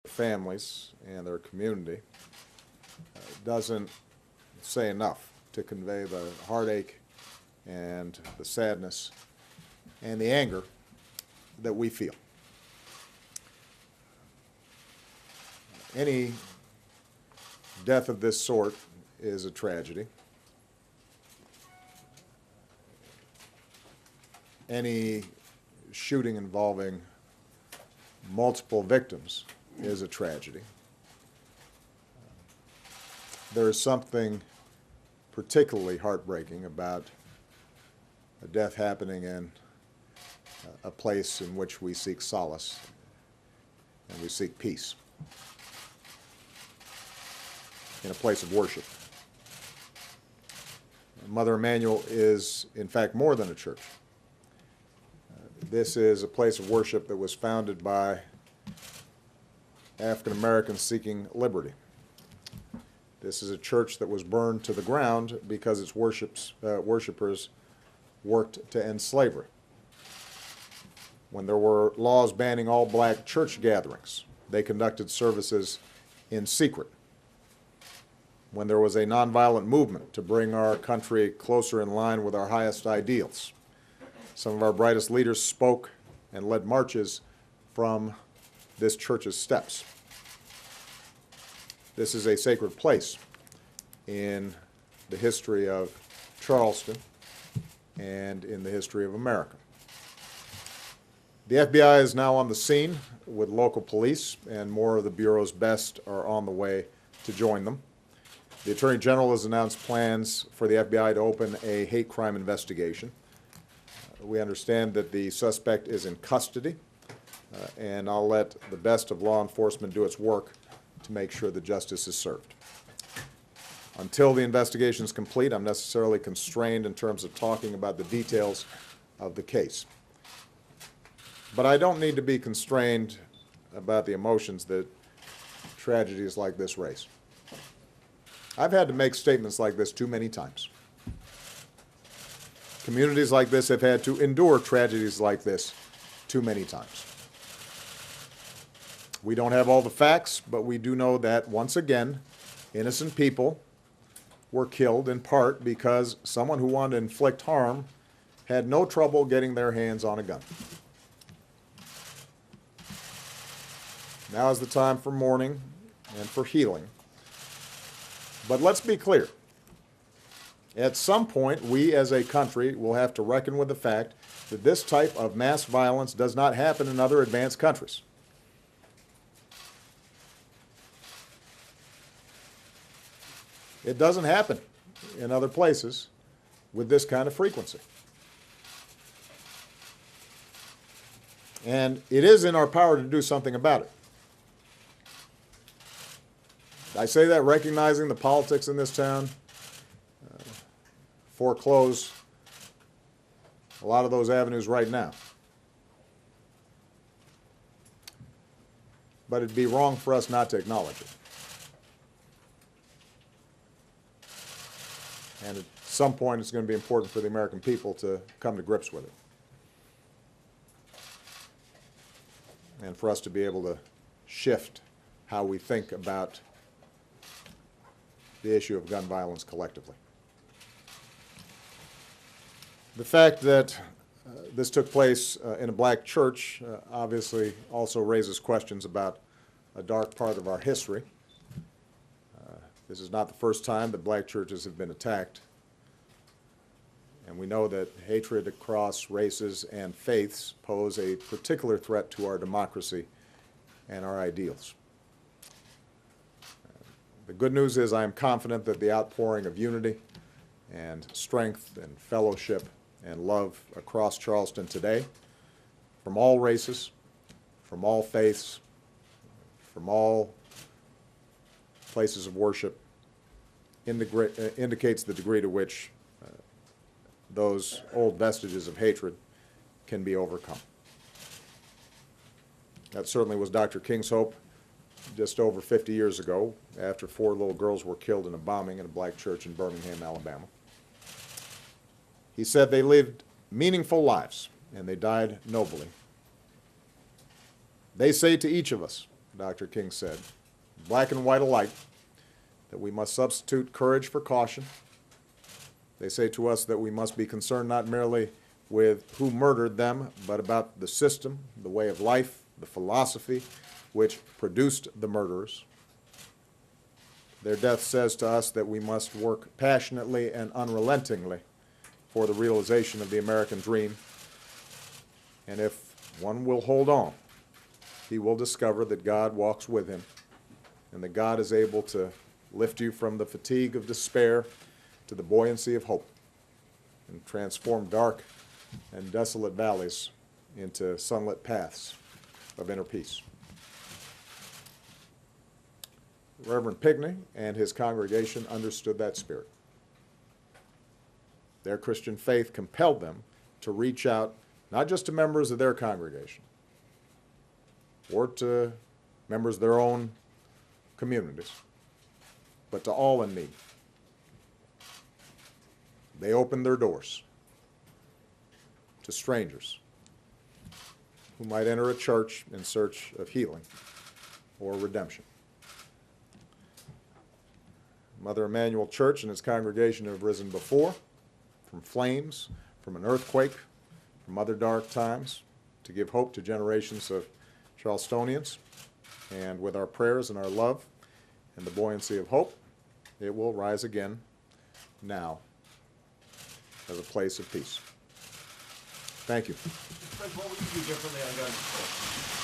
families and their community doesn't say enough to convey the heartache and the sadness and the anger that we feel. Any death of this sort is a tragedy. Any shooting involving multiple victims is a tragedy. There is something particularly heartbreaking about a death happening in a place in which we seek solace and we seek peace, in a place of worship. Mother Emanuel is, in fact, more than a church. This is a place of worship that was founded by African Americans seeking liberty. This is a church that was burned to the ground because its worshipers worked to end slavery. When there were laws banning all black church gatherings, they conducted services in secret. When there was a nonviolent movement to bring our country closer in line with our highest ideals, some of our brightest leaders spoke and led marches from this church's steps. This is a sacred place in the history of Charleston and in the history of America. The FBI is now on the scene with local police, and more of the Bureau's best are on the way to join them. The Attorney General has announced plans for the FBI to open a hate crime investigation. We understand that the suspect is in custody, and I'll let the best of law enforcement do its work to make sure that justice is served. Until the investigation is complete, I'm necessarily constrained in terms of talking about the details of the case. But I don't need to be constrained about the emotions that tragedies like this raise. I've had to make statements like this too many times. Communities like this have had to endure tragedies like this too many times. We don't have all the facts, but we do know that, once again, innocent people were killed in part because someone who wanted to inflict harm had no trouble getting their hands on a gun. Now is the time for mourning and for healing. But let's be clear. At some point, we as a country will have to reckon with the fact that this type of mass violence does not happen in other advanced countries. It doesn't happen in other places with this kind of frequency. And it is in our power to do something about it. I say that recognizing the politics in this town foreclose a lot of those avenues right now. But it'd be wrong for us not to acknowledge it. And at some point, it's going to be important for the American people to come to grips with it. And for us to be able to shift how we think about the issue of gun violence collectively. The fact that this took place in a black church obviously also raises questions about a dark part of our history. This is not the first time that black churches have been attacked. And we know that hatred across races and faiths pose a particular threat to our democracy and our ideals. The good news is I am confident that the outpouring of unity and strength and fellowship and love across Charleston today, from all races, from all faiths, from all places of worship, indicates the degree to which those old vestiges of hatred can be overcome. That certainly was Dr. King's hope just over 50 years ago, after 4 little girls were killed in a bombing in a black church in Birmingham, Alabama. He said they lived meaningful lives and they died nobly. They say to each of us Dr. King said, black and white alike, that we must substitute courage for caution. They say to us that we must be concerned not merely with who murdered them, but about the system, the way of life, the philosophy which produced the murderers. Their death says to us that we must work passionately and unrelentingly for the realization of the American dream. And if one will hold on, he will discover that God walks with him and that God is able to lift you from the fatigue of despair to the buoyancy of hope and transform dark and desolate valleys into sunlit paths of inner peace. Reverend Pigney and his congregation understood that spirit. Their Christian faith compelled them to reach out not just to members of their congregation or to members of their own communities, but to all in need. They opened their doors to strangers who might enter a church in search of healing or redemption. Mother Emanuel Church and its congregation have risen before, from flames, from an earthquake, from other dark times, to give hope to generations of Charlestonians. And with our prayers and our love and the buoyancy of hope, it will rise again now as a place of peace. Thank you. What would you do differently on gun control?